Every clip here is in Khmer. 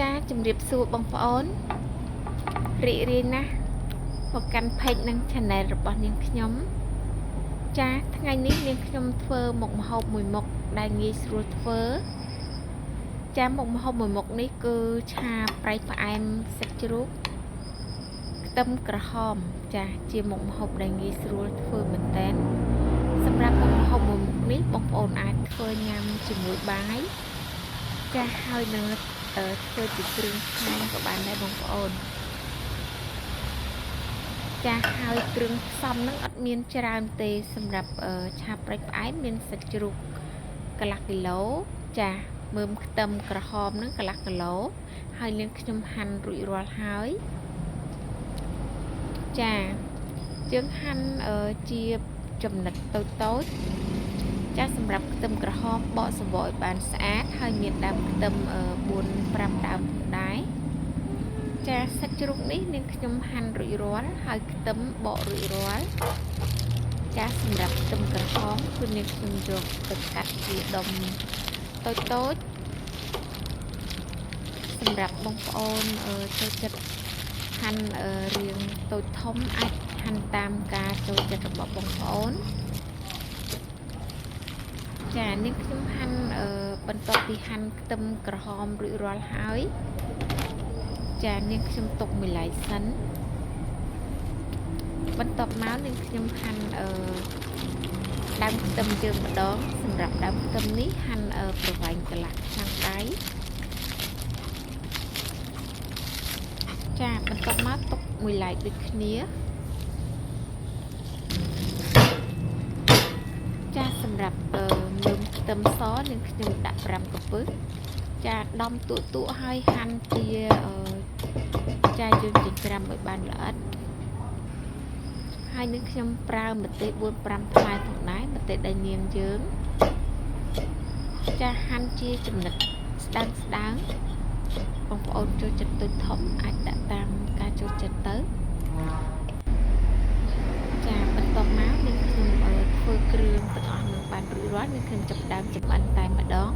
ចាជំរាបសួរបងប្អូនរីករាយណាស់មកកាន់ page និង channel របស់នាងខ្ញុំចាថ្ងៃនេះនាងខ្ញុំធ្វើមុខម្ហូបមួយមុខដែលងាយស្រួលធ្វើចាមុខម្ហូបមួយមុខនេះគឺឆាប្រៃផ្អែមសាច់ជ្រូកខ្ទឹមក្រហមចាជាមុខម្ហូបដែលងាយស្រួលធ្វើមែនតើសម្រាប់មុខម្ហូបមួយមុខនេះបងប្អូនអាចធ្វើញ៉ាំជាមួយបាយចាហើយនឹងធ្វើជាគ្រឿងផ្សំក៏បានដែរបងប្អូនចាហើយគ្រឿងផ្សំហ្នឹងអត់មានច្រើនទេសម្រាប់ឆាប្រៃផ្អែមមានសាច់ជ្រូកកន្លះគីឡូចាមើមខ្ទឹមក្រហមហ្នឹងកន្លះគីឡូហើយនាងខ្ញុំហាន់រួចរាល់ហើយចាយើងហាន់ជាចំណិតតូចចាសម្រាប់ខ្ទឹមក្រហមបកសវឲ្យបានស្អាតហើយមានដើមខ្ទឹម4-5 ដើមដែរចាសាច់ជ្រូកនេះនាងខ្ញុំហាន់រួចរាល់ហើយខ្ទឹមបករួចរាល់ចាសម្រាប់ខ្ទឹមក្រហមគឺនាងខ្ញុំយកទៅកាត់ជាដុំតូចសម្រាប់បងប្អូនចូលចិត្តហាន់រាងតូចធំអាចហាន់តាមការចូលចិត្តរបស់បងប្អូនចានាងខ្ញុំហាន់បន្ទាប់ពីហាន់ខ្ទឹមក្រហមរួចរាល់ហើយចានាងខ្ញុំទុកមួយឡែកសិនបន្ទាប់មកនាងខ្ញុំហាន់ដើមខ្ទឹមជើងម្ដងសម្រាប់ដើមខ្ទឹមនេះហាន់ប្រវែងកន្លះឆ្នាំងដៃចាបន្ទាប់មកទុកមួយឡែកដូចគ្នាចាសម្រាប់មើមខ្ទឹមសនាងខ្ញុំដាក់5កំពឹសចាដំទូហើយហាន់ជាចាយើងចិញ្ច្រាំឲ្យបានល្អិតហើយនឹងខ្ញុំប្រើម្ទេស 4-5 ផ្លែផងដែរម្ទេសដែលនាងយើងចាហាន់ជាចំណិតស្ដើងបងប្អូនចូលចិត្តតូចធំអាចដាក់តាមការចូលចិត្តទៅចាបន្ទាប់មកនាងខ្ញុំធ្វើគ្រឿងទាំងអស់នឹងបានរួចរាល់នាងខ្ញុំចាប់ផ្ដើមចម្អិនតែម្ដង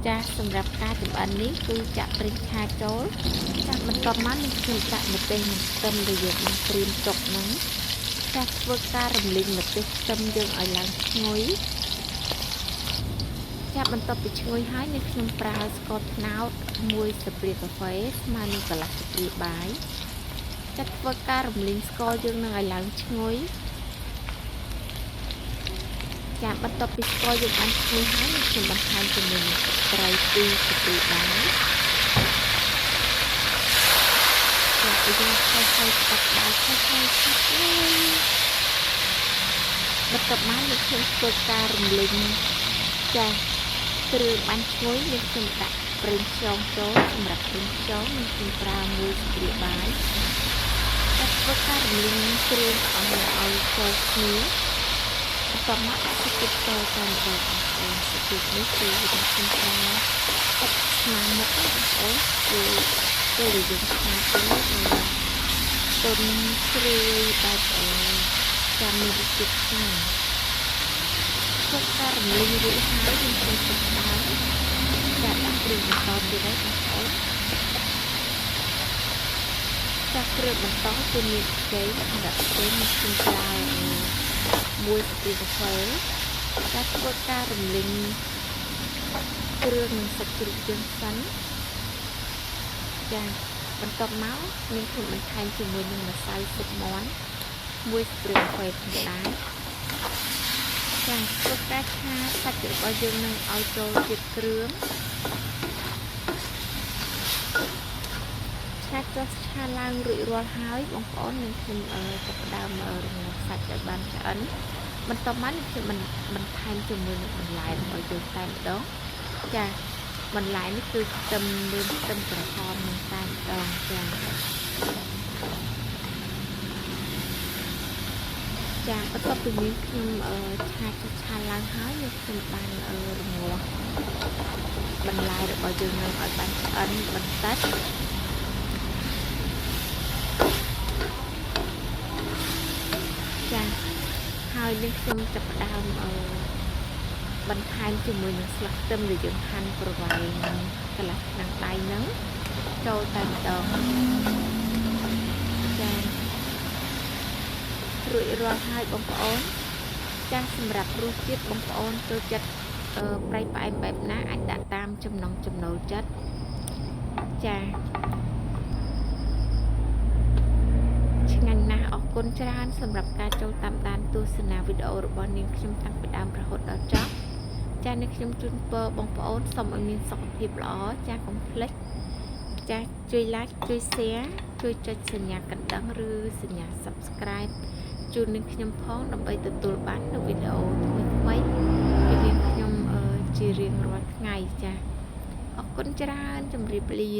ចាសម្រាប់ការចម្អិននេះគឺចាក់ប្រេងឆាចូលចាបន្ទាប់មកនាងខ្ញុំដាក់ម្ទេសនិងខ្ទឹមដែលយើងបានត្រៀមទុកហ្នឹងចាធ្វើការរំលីងម្ទេសខ្ទឹមយើងឲ្យឡើងឈ្ងុយចាបន្ទាប់ពីឈ្ងុយហើយនាងខ្ញុំប្រើស្ករត្នោត1ស្លាបព្រាកាហ្វេស្មើនឹងកន្លះស្លាបព្រាបាយចាធ្វើការរំលីងស្ករយើងនឹងឲ្យឡើងឈ្ងុយចាបន្ទាប់ពីស្ករយើងបានឈ្ងុយហើយនាងខ្ញុំបន្ថែមជាមួយនឹងទឹកត្រី2ស្លាបព្រាបាយចាយើងហើយទឹកបាយហើយបន្ទាប់មកនាងខ្ញុំធ្វើការរំលីងចាគ្រឿងបានឈ្ងុយនាងខ្ញុំដាក់ប្រេងខ្យងចូលសម្រាប់ប្រេងខ្យងនាងខ្ញុំប្រើ1ស្លាបព្រាបាយចាធ្វើការរំលីងគ្រឿងទាំងអស់ឲ្យចូលគ្នាបន្ទាប់មកដាក់ទឹកចូលទៅម្ដងបងប្អូនទឹកនេះគឺយើងខ្ញុំប្រើទឹកស្មាមុខបងប្អូនគឺពេលយើងឆាទៅទុនជ្រាយបែបចាំមានរសជាតិឆ្ងាញ់ធ្វើការរំលីងរួចហើយយើងខ្ញុំចាប់ផ្ដើមចាក់ដាក់គ្រឿងបន្តទៀតហើយបងប្អូនចាក់គ្រឿងបន្តគឺមានចេកសម្រាប់ចេកមានខ្ញុំប្រើ1ស្លាបព្រាកាហ្វេចាក់ធ្វើការរំលីងគ្រឿងនិងសាច់ជ្រូកយើងសិនចាបន្ទាប់មកនាងខ្ញុំបន្ថែមជាមួយនឹងម្សៅស៊ុបមាន់1ស្លាបព្រាកាហ្វេផងដែរចាធ្វើការឆាសាច់របស់យើងនឹងឲ្យចូលជាតិគ្រឿងឆាឡើងរួចរាល់ហើយបងប្អូននឹងខ្ញុំចាប់ផ្ដើមរងាស់សាច់ឲ្យបានឆ្អិនបន្ទាប់មកខ្ញុំបន្ថែមជាមួយនឹងបន្លែរបស់យើងតែម្ដងចាបន្លែនេះគឺខ្ទឹមមើមខ្ទឹមក្រហមនឹងតែម្ដងចាបន្ទាប់ពីនេះខ្ញុំឆាឡើងហើយខ្ញុំបានរងាស់បន្លែរបស់យើងនឹងឲ្យបានឆ្អិនបន្តិចចាហើយនេះខ្ញុំចាប់ផ្ដើមបន្ថែមជាមួយនឹងស្លឹកខ្ទឹមដែលយើងហាន់ប្រវែងកន្លះឆ្នាំងដៃហ្នឹង ចូលតែម្ដងចារួចរាល់ហើយបងប្អូនចាសម្រាប់រសជាតិបងប្អូនចូលចិត្តប្រៃផ្អែមបែបណាអាចដាក់តាមចំណង់ចំណូលចិត្តចាឆ្ងាញ់ណាស់អរគុណច្រើនសម្រាប់ការចូលតាមដានទស្សនាវីដេអូរបស់នាងខ្ញុំតាំងពីដើមរហូតដល់ចប់ចានាងខ្ញុំជូនពរបងប្អូនសូមឲ្យមានសុខភាពល្អចាកុំភ្លេចចាជួយ like ជួយ share ជួយចុចសញ្ញាកណ្ដឹងឬសញ្ញា subscribe ជូននាងខ្ញុំផងដើម្បីទទួលបាននូវវីដេអូថ្មីៗពីនាងខ្ញុំជារៀងរាល់ថ្ងៃចាអរគុណច្រើនជម្រាបលា